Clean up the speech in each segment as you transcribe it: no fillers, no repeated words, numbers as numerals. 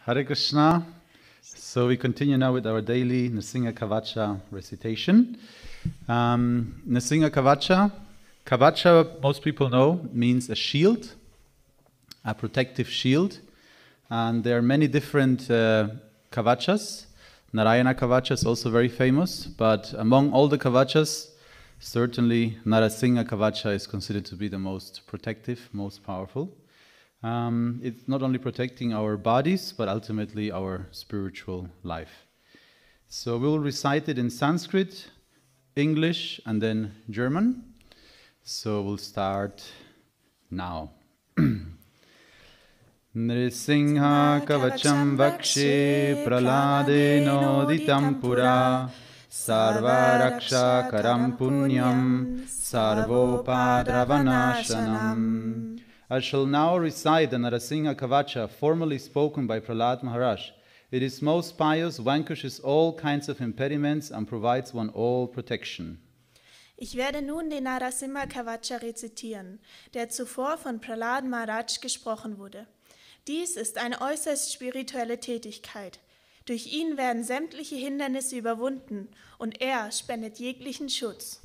Hare Krishna. So we continue now with our daily Nrsimha Kavacha recitation. Nrsimha Kavacha. Kavacha, most people know, means a shield, a protective shield. And there are many different Kavachas. Narayana Kavacha is also very famous. But among all the Kavachas, certainly Nrsimha Kavacha is considered to be the most protective, most powerful. It's not only protecting our bodies, but ultimately our spiritual life. So we will recite it in Sanskrit, English, and then German. So we'll start now. Nrsimha Kavacham Vakshe Pralade Noditam Pura Sarva Raksha Karam Punyam Sarvopadravanashanam. I shall now recite the Nrsimha Kavacha, formerly spoken by Prahlad Maharaj. It is most pious, vanquishes all kinds of impediments and provides one all protection. Ich werde nun den Nrsimha Kavacha rezitieren, der zuvor von Prahlad Maharaj gesprochen wurde. Dies ist eine äußerst spirituelle Tätigkeit. Durch ihn werden sämtliche Hindernisse überwunden und er spendet jeglichen Schutz.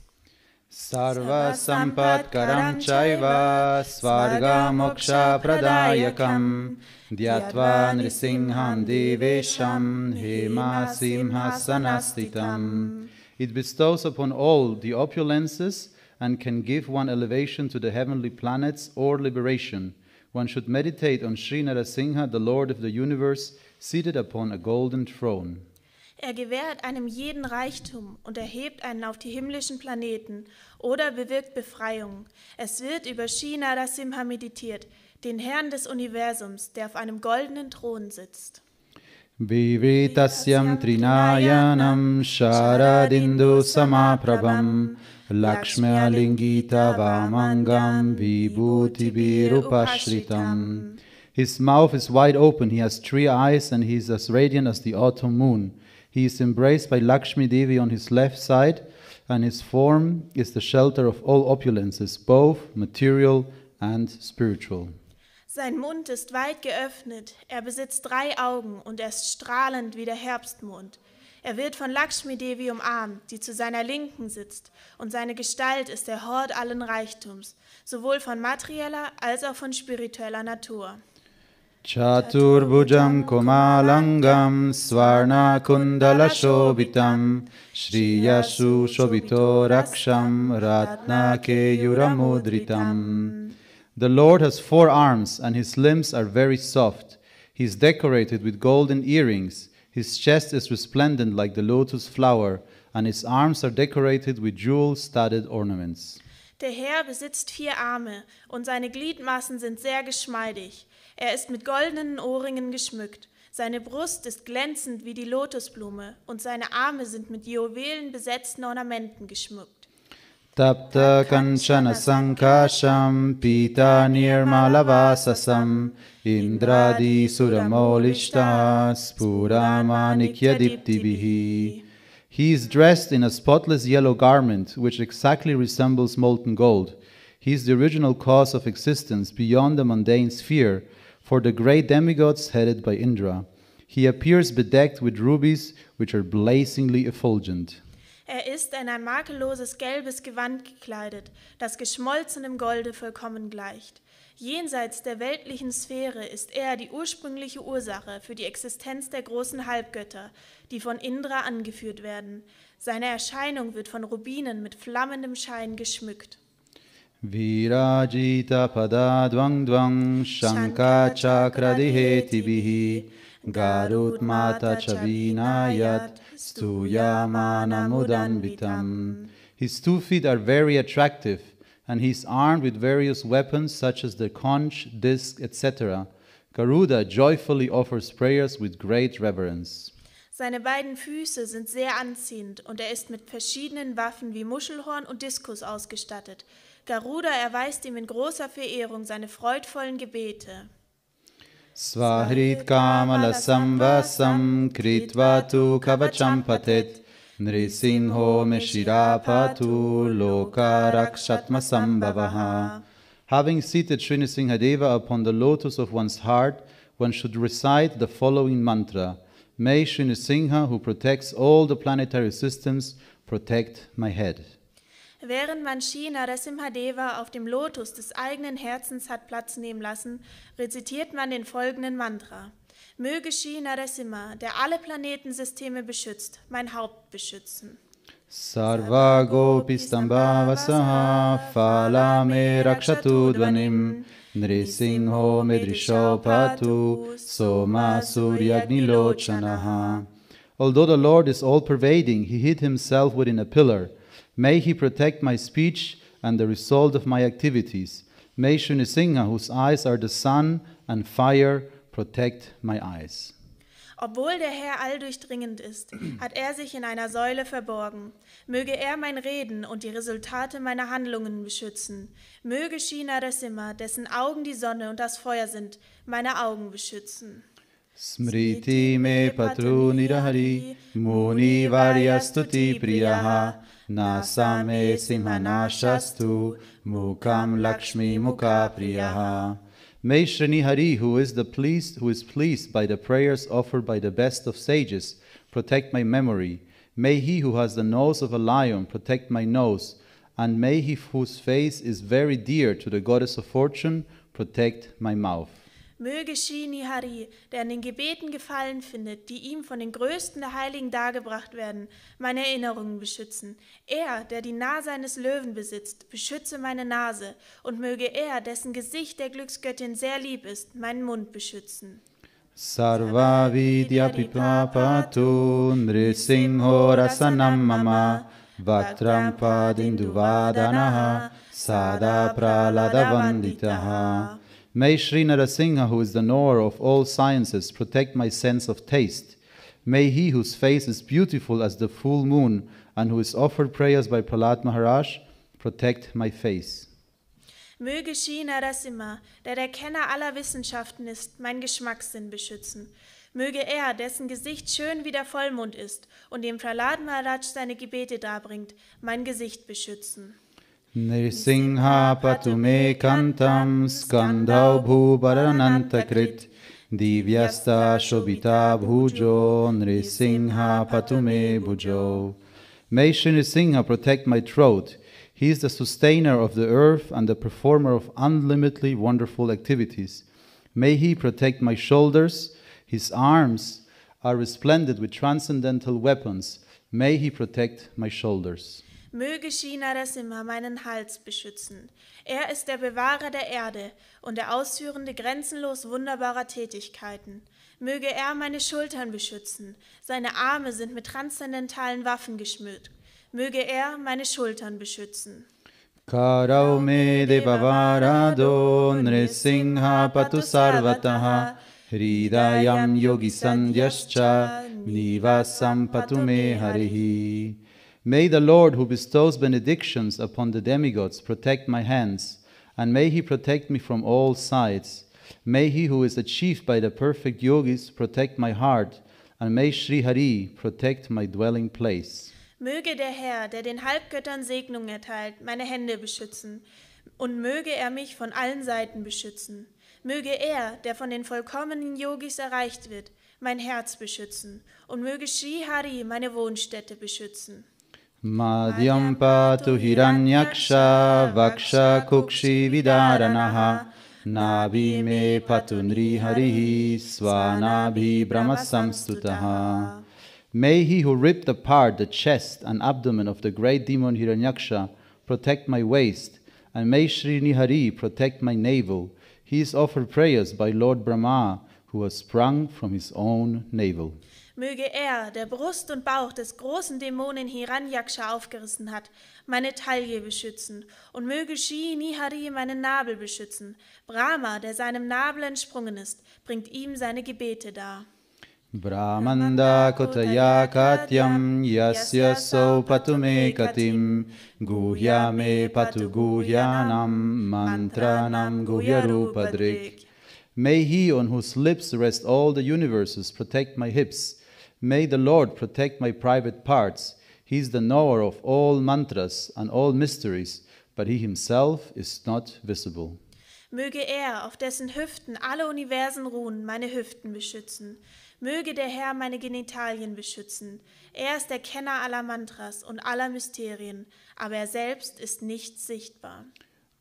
Sarva Sampat Karam Chaiva Svarga Moksha Pradayakam Dhyatva Nrisingham Devesham Hema Simhasanastitam. It bestows upon all the opulences and can give one elevation to the heavenly planets or liberation. One should meditate on Sri Nrsimha, the Lord of the universe, seated upon a golden throne. Er gewährt einem jeden Reichtum und erhebt einen auf die himmlischen Planeten oder bewirkt Befreiung. Es wird über Sri Nrsimha meditiert, den Herrn des Universums, der auf einem goldenen Thron sitzt. Vivitasyam Trinayanam Sharadindu Samaprabham Lakshmya Lingita Vamangam Vibhuti Virupashritam. His mouth is wide open, he has 3 eyes, and he is as radiant as the autumn moon. He is embraced by Lakshmi Devi on his left side, and his form is the shelter of all opulences, both material and spiritual. Sein Mund ist weit geöffnet, er besitzt 3 Augen und er ist strahlend wie der Herbstmond. Er wird von Lakshmi Devi umarmt, die zu seiner Linken sitzt, und seine Gestalt ist der Hort allen Reichtums, sowohl von materieller als auch von spiritueller Natur. Chaturbhujam Komalangam Swarna Kundala Shobhitam Shriyashu Shobhito Raksham Ratna Keyuramudritam. The Lord has 4 arms and his limbs are very soft. He is decorated with golden earrings. His chest is resplendent like the lotus flower and his arms are decorated with jewel-studded ornaments. Der Herr besitzt 4 Arme und seine Gliedmaßen sind sehr geschmeidig. Er ist mit goldenen Ohrringen geschmückt. Seine Brust ist glänzend wie die Lotusblume und seine Arme sind mit juwelenbesetzten Ornamenten geschmückt. Tapta Kanchana Sankasham Pita Nirmalavasasam Indradi Suramolishta Spuramanikya Diptibihi. He is dressed in a spotless yellow garment which exactly resembles molten gold. He is the original cause of existence beyond the mundane sphere, for the great demigods headed by Indra. He appears bedecked with rubies which are blazingly effulgent. Er ist in ein makelloses gelbes Gewand gekleidet, das geschmolzenem Golde vollkommen gleicht. Jenseits der weltlichen Sphäre ist er die ursprüngliche Ursache für die Existenz der großen Halbgötter, die von Indra angeführt werden. Seine Erscheinung wird von Rubinen mit flammendem Schein geschmückt. Virajita pada dvang dvang Shanka chakra dihetibihi Garut mata chavinayat Stuyamana mudanvitam. His 2 feet are very attractive, and he is armed with various weapons such as the conch, disc, etc. Garuda joyfully offers prayers with great reverence. Seine beiden Füße sind sehr anziehend und er ist mit verschiedenen Waffen wie Muschelhorn und Diskus ausgestattet. Garuda erweist ihm in großer Verehrung seine freudvollen Gebete. Svahrit kamala samvasam kritva tu kavacham patet Nrisimho me shirapatu loka rakshatma sambhavaha. Having seated Sri Nrsimhadeva upon the lotus of one's heart, one should recite the following mantra. May Sri Nrsimha, who protects all the planetary systems, protect my head. Während man Shri Narasimhadeva auf dem Lotus des eigenen Herzens hat Platz nehmen lassen, rezitiert man den folgenden Mantra. Möge Shri Narasimha, der alle Planetensysteme beschützt, mein Haupt beschützen. Sarva gopistambhavasaha phalame rakshatu dvanim Nrisingho medrisho patu soma suryagnilochanaha. Although the Lord is all-pervading, he hid himself within a pillar. May he protect my speech and the result of my activities. May Sri Nrsimha, whose eyes are the sun and fire, protect my eyes. Obwohl der Herr alldurchdringend ist, hat er sich in einer Säule verborgen. Möge er mein Reden und die Resultate meiner Handlungen beschützen. Möge Shri Narasimha, dessen Augen die Sonne und das Feuer sind, meine Augen beschützen. Smriti me patru nirahari muni varyastuti priyaha nasame simhanashastu mukam lakshmi mukha priyaha. May Shri Hari, who is pleased by the prayers offered by the best of sages, protect my memory. May he who has the nose of a lion protect my nose, and may he whose face is very dear to the goddess of fortune protect my mouth. Möge Shri Nihari, der an den Gebeten Gefallen findet, die ihm von den Größten der Heiligen dargebracht werden, meine Erinnerungen beschützen. Er, der die Nase eines Löwen besitzt, beschütze meine Nase, und möge er, dessen Gesicht der Glücksgöttin sehr lieb ist, meinen Mund beschützen. Sarva vidya pipapatu nrisingho rasanam mama vaktram padinduvadanaha sada praladavanditaha. May Sri Narasimha, who is the knower of all sciences, protect my sense of taste. May he whose face is beautiful as the full moon and who is offered prayers by Prahlad Maharaj, protect my face. Möge Shri Narasimha, der Kenner aller Wissenschaften ist, mein Geschmackssinn beschützen. Möge er, dessen Gesicht schön wie der Vollmond ist und dem Prahlad Maharaj seine Gebete darbringt, mein Gesicht beschützen. Nrsimha patume kantam skandhau bhubaranantakrit divyasta shobita bhujo Nrsimha patume bhujo. May Sri Nrsimha protect my throat. He is the sustainer of the earth and the performer of unlimitedly wonderful activities. May he protect my shoulders. His arms are resplendent with transcendental weapons. May he protect my shoulders. Möge Shri Narasimha meinen Hals beschützen. Er ist der Bewahrer der Erde und der Ausführende grenzenlos wunderbarer Tätigkeiten. Möge er meine Schultern beschützen. Seine Arme sind mit transzendentalen Waffen geschmückt. Möge er meine Schultern beschützen. Karau me devavarado Nrsimha patu sarvataha hridayam yogi sandhyascha nivasam patu me harihi. May the Lord, who bestows benedictions upon the demigods, protect my hands, and may he protect me from all sides. May he who is achieved by the perfect yogis protect my heart, and may Sri Hari protect my dwelling place. Möge der Herr, der den Halbgöttern Segnung erteilt, meine Hände beschützen, und möge er mich von allen Seiten beschützen. Möge er, der von den vollkommenen Yogis erreicht wird, mein Herz beschützen, und möge Sri Hari meine Wohnstätte beschützen. Madhyam patu hiranyaksha vaksha kukshi vidaranaha nabi me patu nriharihi svanabhi brahmasamstutaha. May he who ripped apart the chest and abdomen of the great demon Hiranyaksha protect my waist, and may Sri Nihari protect my navel. He is offered prayers by Lord Brahma, who has sprung from his own navel. Möge er, der Brust und Bauch des großen Dämonen Hiranyaksha aufgerissen hat, meine Taille beschützen, und möge Shri Nihari meinen Nabel beschützen. Brahma, der seinem Nabel entsprungen ist, bringt ihm seine Gebete dar. Brahmanda kotaya katyam yasya so patume katim guhya me patu guhyanam mantranam guhyarupadrik. May he on whose lips rest all the universes protect my hips. May the Lord protect my private parts. He is the knower of all mantras and all mysteries, but he himself is not visible. Möge er, auf dessen Hüften alle Universen ruhen, meine Hüften beschützen. Möge der Herr meine Genitalien beschützen. Er ist der Kenner aller Mantras und aller Mysterien, aber er selbst ist nicht sichtbar.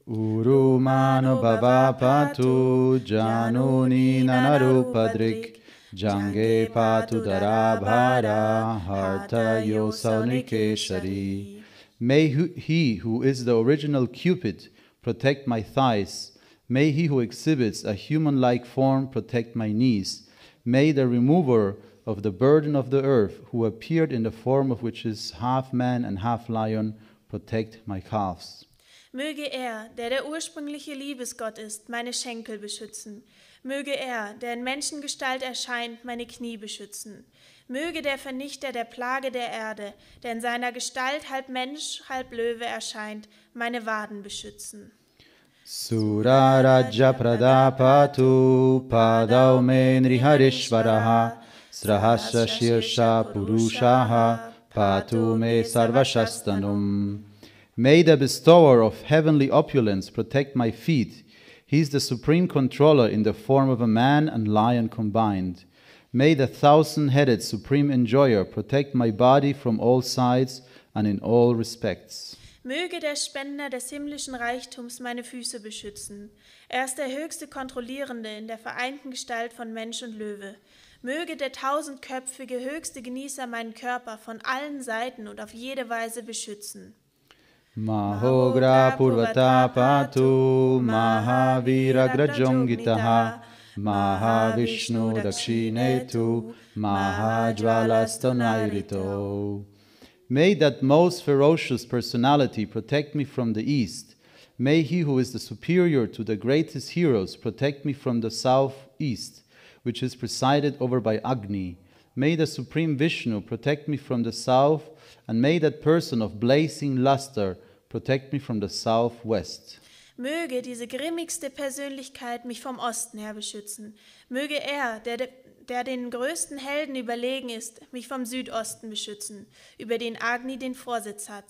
Uru mano bhavapatu januni nanarupadrik jange patu darabhara harta yosanikeshari. May he who is the original Cupid protect my thighs. May he who exhibits a human-like form protect my knees. May the remover of the burden of the earth, who appeared in the form of which is half man and half lion, protect my calves. Möge er, der ursprüngliche Liebesgott ist, meine Schenkel beschützen. Möge er, der in Menschengestalt erscheint, meine Knie beschützen. Möge der Vernichter der Plage der Erde, der in seiner Gestalt halb Mensch, halb Löwe erscheint, meine Waden beschützen. Suraraja pradapatu padau me nriharishvaraha srahasya shirsha purushaha patu me sarvashastanum. May the bestower of heavenly opulence protect my feet. He is the supreme controller in the form of a man and lion combined. May the thousand-headed supreme enjoyer protect my body from all sides and in all respects. Möge der Spender des himmlischen Reichtums meine Füße beschützen. Er ist der höchste Kontrollierende in der vereinten Gestalt von Mensch und Löwe. Möge der tausendköpfige höchste Genießer meinen Körper von allen Seiten und auf jede Weise beschützen. Mahogra purvatapatu mahaviragrajongitaha mahavishnu dakshinetu mahajvalastanairito. May that most ferocious personality protect me from the east. May he who is the superior to the greatest heroes protect me from the southeast, which is presided over by Agni. May the supreme Vishnu protect me from the south, and may that person of blazing luster protect me from the southwest. Möge diese grimmigste Persönlichkeit mich vom Osten her beschützen. Möge er, der den größten Helden überlegen ist, mich vom Südosten beschützen, über den Agni den Vorsitz hat.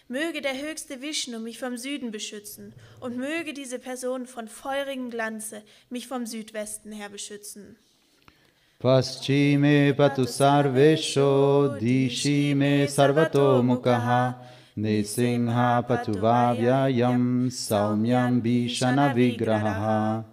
Möge der höchste Vishnu mich vom Süden beschützen und möge diese Person von feurigem Glanze mich vom Südwesten her beschützen. Paschime patu sarvesho dishime sarvato mukaha nisingha patu vavyayam saumyam bhishana vigraha.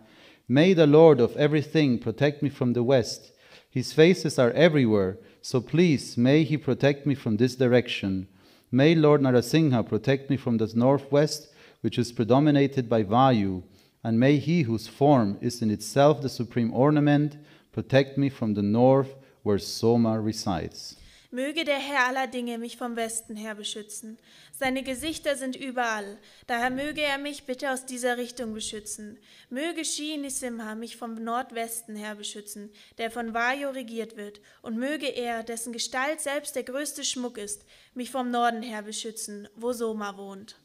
May the Lord of everything protect me from the west. His faces are everywhere, so please may he protect me from this direction. May Lord Narasingha protect me from the northwest, which is predominated by Vayu, and may he whose form is in itself the supreme ornament protect me from the north, where Soma resides. Möge der Herr aller Dinge mich vom Westen her beschützen. Seine Gesichter sind überall, daher möge er mich bitte aus dieser Richtung beschützen. Möge Shi Nisimha mich vom Nordwesten her beschützen, der von Vayu regiert wird, und möge er, dessen Gestalt selbst der größte Schmuck ist, mich vom Norden her beschützen, wo Soma wohnt.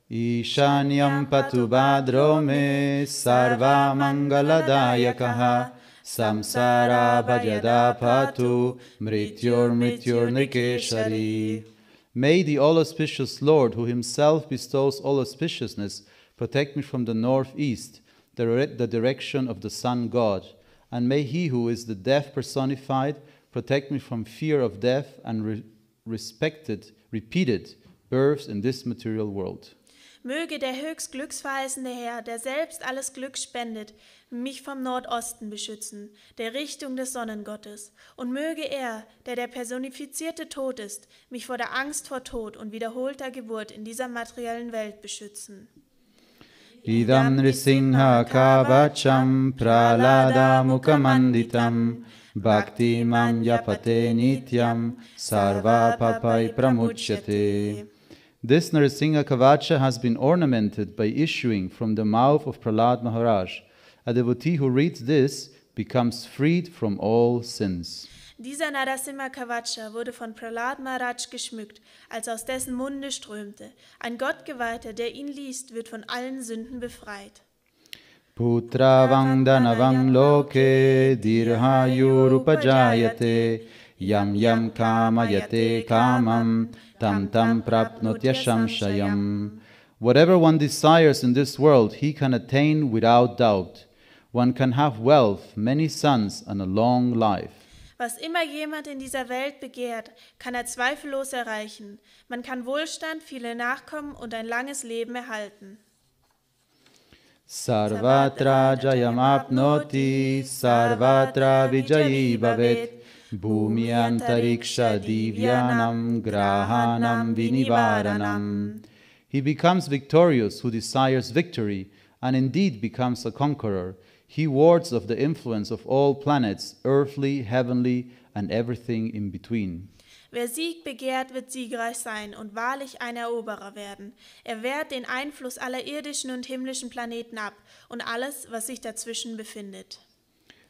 Ishanyam patu bhadrome sarva mangaladayakaha samsara bhajada patu mrityor nikeshari. May the all-auspicious Lord, who himself bestows all auspiciousness, protect me from the northeast, the direction of the sun god. And may he who is the death personified protect me from fear of death and repeated births in this material world. Möge der höchst glücksverheißende Herr, der selbst alles Glück spendet, mich vom Nordosten beschützen, der Richtung des Sonnengottes. Und möge er, der personifizierte Tod ist, mich vor der Angst vor Tod und wiederholter Geburt in dieser materiellen Welt beschützen. Idam Nrisingha Kavacham Pralada Mukhamanditam Bhakti Mam Yapate Nityam Sarva Papai Pramuchyate. This Nrisingha Kavacha has been ornamented by issuing from the mouth of Prahlad Maharaj. A devotee who reads this becomes freed from all sins. Dieser Narasimha Kavacha wurde von Prahlad Maharaj geschmückt, als aus dessen Munde strömte. Ein Gottgeweihter, der ihn liest, wird von allen Sünden befreit. Putra Vangdanavang Loke Dirhayurupajayate Yam Yam Kamayate Kamam Tam Tam Prapnotyasham Shayam. Whatever one desires in this world, he can attain without doubt. One can have wealth, many sons, and a long life. Was immer jemand in dieser Welt begehrt, kann er zweifellos erreichen. Man kann Wohlstand, viele Nachkommen und ein langes Leben erhalten. Sarvatra jayam apnoti, sarvatra vijayi bhavet, bhumi antariksha divyanam grahanam vinivaranam. He becomes victorious who desires victory, and indeed becomes a conqueror. He wards off the influence of all planets, earthly, heavenly, and everything in between. Wer Sieg begehrt, wird siegreich sein und wahrlich ein Eroberer werden. Er wehrt den Einfluss aller irdischen und himmlischen Planeten ab und alles, was sich dazwischen befindet.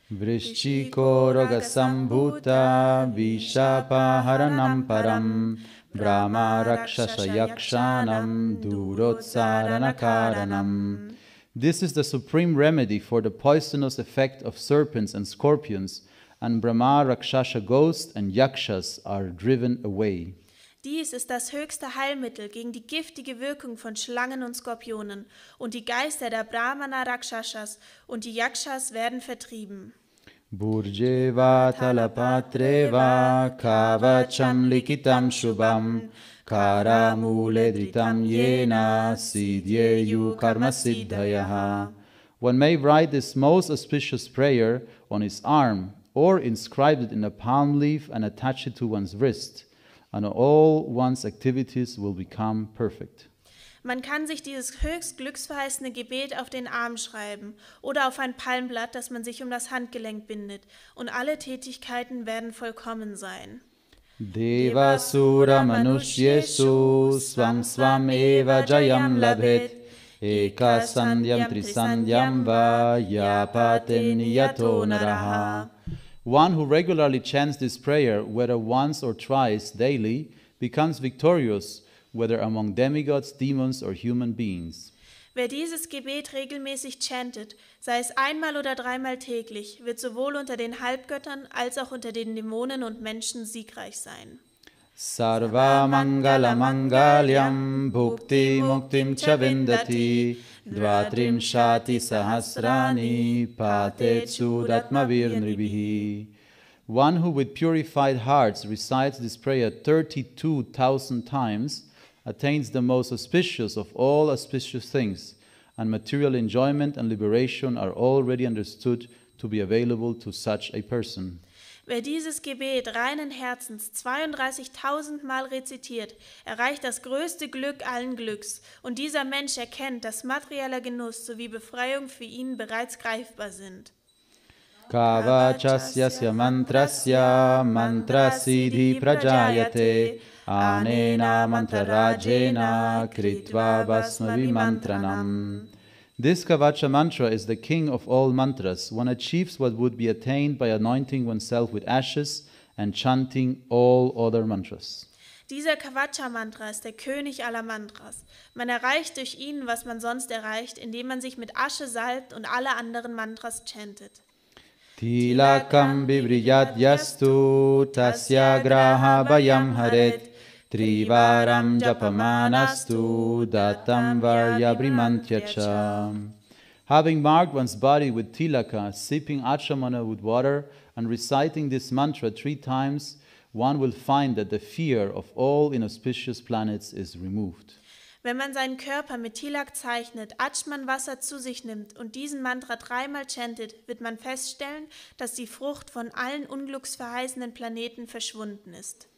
Vrishchiko rogasambhuta vishapaharanam param brahma rakshasa yakshanam durotsarana. This is the supreme remedy for the poisonous effect of serpents and scorpions, and Brahma, Rakshasa ghosts and Yakshas are driven away. Dies ist das höchste Heilmittel gegen die giftige Wirkung von Schlangen und Skorpionen, und die Geister der Brahmana Rakshasas und die Yakshas werden vertrieben. Burjeva talapatreva kavacham likitam shubham karamule dritam yena siddhyeyu karma siddhayaha. One may write this most auspicious prayer on his arm or inscribe it in a palm leaf and attach it to one's wrist, and all one's activities will become perfect. Man kann sich dieses höchst glücksverheißene Gebet auf den Arm schreiben oder auf ein Palmblatt, das man sich um das Handgelenk bindet, und alle Tätigkeiten werden vollkommen sein. Devasura manushyesu swam swam eva jayam labhet eka sandhyam trisandhyam va yapaten niyato naraha. One who regularly chants this prayer, whether once or thrice daily, becomes victorious, whether among demigods, demons or human beings. Wer dieses Gebet regelmäßig chantet, sei es einmal oder dreimal täglich, wird sowohl unter den Halbgöttern als auch unter den Dämonen und Menschen siegreich sein. Sarva mangala mangalyam bhukti muktim cha vindati dvatrim shati sahasrani patet sudatma virnribihi. One who with purified hearts recites this prayer 32,000 times attains the most auspicious of all auspicious things, and material enjoyment and liberation are already understood to be available to such a person. Wer dieses Gebet reinen Herzens 32.000 Mal rezitiert, erreicht das größte Glück allen Glücks, und dieser Mensch erkennt, dass materieller Genuss sowie Befreiung für ihn bereits greifbar sind. Kavachasya mantrasya mantrasidhi prajayate anena mantrarajena kritva vasmavi mantranam. This Kavacha mantra is the king of all mantras. One achieves what would be attained by anointing oneself with ashes and chanting all other mantras. Dieser Kavacha-Mantra ist der König aller Mantras. Man erreicht durch ihn, was man sonst erreicht, indem man sich mit Asche salbt und alle anderen Mantras chantet. Tilakam bibriyat yastu tasya graha bayam haret Trivaram japamanastu datam varyabrimantyacha. Having marked one's body with tilaka, sipping achamana with water, and reciting this mantra 3 times, one will find that the fear of all inauspicious planets is removed. Wenn man seinen Körper mit Tilak zeichnet, Achman-Wasser zu sich nimmt und diesen Mantra 3-mal chantet, wird man feststellen, dass die Frucht von allen unglücksverheißenden Planeten verschwunden ist.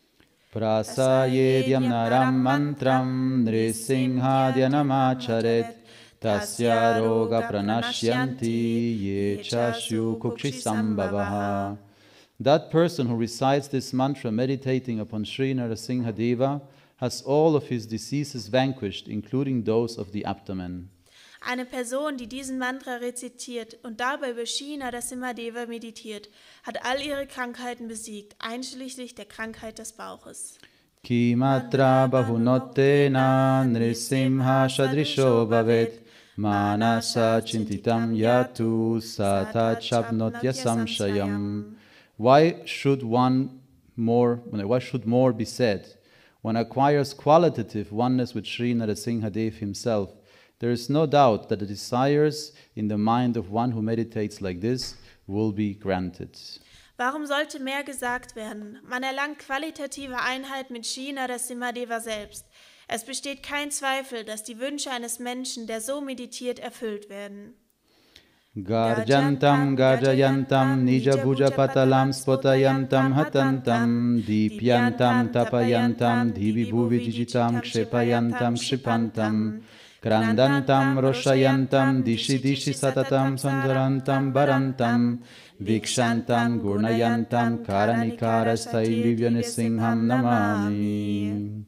Prasayedyam naram mantram nrisinghadyanamatcharet tasya roga pranashyanti yechashu kukshisambhavaha. That person who recites this mantra meditating upon Sri Narasimhadeva has all of his diseases vanquished, including those of the abdomen. Eine Person, die diesen Mantra rezitiert und dabei über Sri Narasimhadeva meditiert, hat all ihre Krankheiten besiegt, einschließlich der Krankheit des Bauches. Kimatra bahunottena nrisimha shadrisho bhavet manasa chintitam yatu sata chabnotya samshayam. Why should more be said? one acquires qualitative oneness with Sri Narasimhadev himself, there is no doubt that the desires in the mind of one who meditates like this will be granted. Warum sollte mehr gesagt werden? Man erlangt qualitative Einheit mit Sri Narasimhadeva selbst. Es besteht kein Zweifel, dass die Wünsche eines Menschen, der so meditiert, erfüllt werden. Garjantam gajayantam nija bhuja patalam spotayantam hatantam dipyantam tapayantam divibhuvijitam kshepayantam kshipantam Grandantam roshayantam dishi dishi satatam sandarantam barantam vikshantam gurnayantam karanikarasthairivyanesingham namami.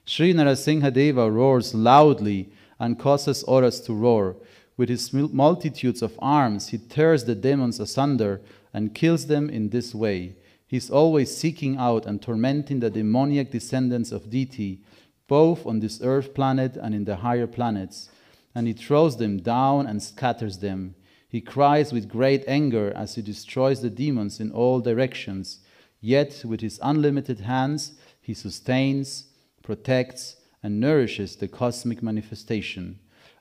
Sri Narasimhadeva roars loudly and causes others to roar. With his multitudes of arms, he tears the demons asunder and kills them in this way. He is always seeking out and tormenting the demoniac descendants of Diti, both on this earth planet and in the higher planets, and he throws them down and scatters them. He cries with great anger as he destroys the demons in all directions, yet with his unlimited hands he sustains, protects, and nourishes the cosmic manifestation.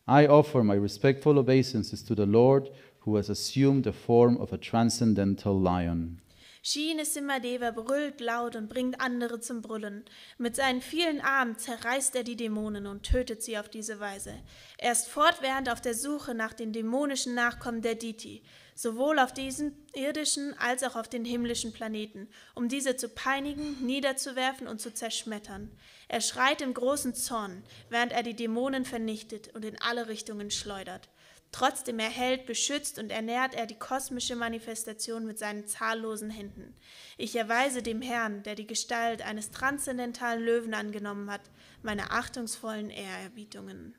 I offer my respectful obeisances to the Lord, who has assumed the form of a transcendental lion. Sri Narasimhadeva brüllt laut und bringt andere zum Brüllen. Mit seinen vielen Armen zerreißt er die Dämonen und tötet sie auf diese Weise. Er ist fortwährend auf der Suche nach den dämonischen Nachkommen der Diti, sowohl auf diesen irdischen als auch auf den himmlischen Planeten, um diese zu peinigen, niederzuwerfen und zu zerschmettern. Er schreit im großen Zorn, während er die Dämonen vernichtet und in alle Richtungen schleudert. Trotzdem erhält, beschützt und ernährt er die kosmische Manifestation mit seinen zahllosen Händen. Ich erweise dem Herrn, der die Gestalt eines transzendentalen Löwen angenommen hat, meine achtungsvollen Ehrerbietungen.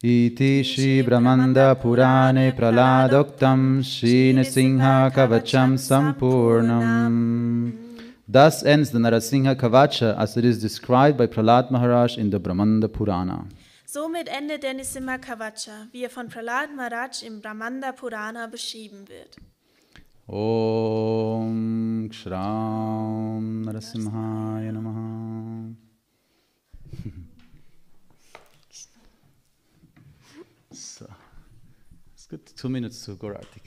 Iti Shri Brahmanda Purane Praladoktam Shri Narasimha Kavacham Sampurnam. Thus ends the Narasimha Kavacha as it is described by Prahlad Maharaj in the Brahmanda Purana. Somit endet der Narasimha Kavacha, wie er von Prahlad Maharaj im Brahmanda Purana beschrieben wird. Om Kshram Narasimhaya Namaha. So, it's good. 2 minutes to Gauratik.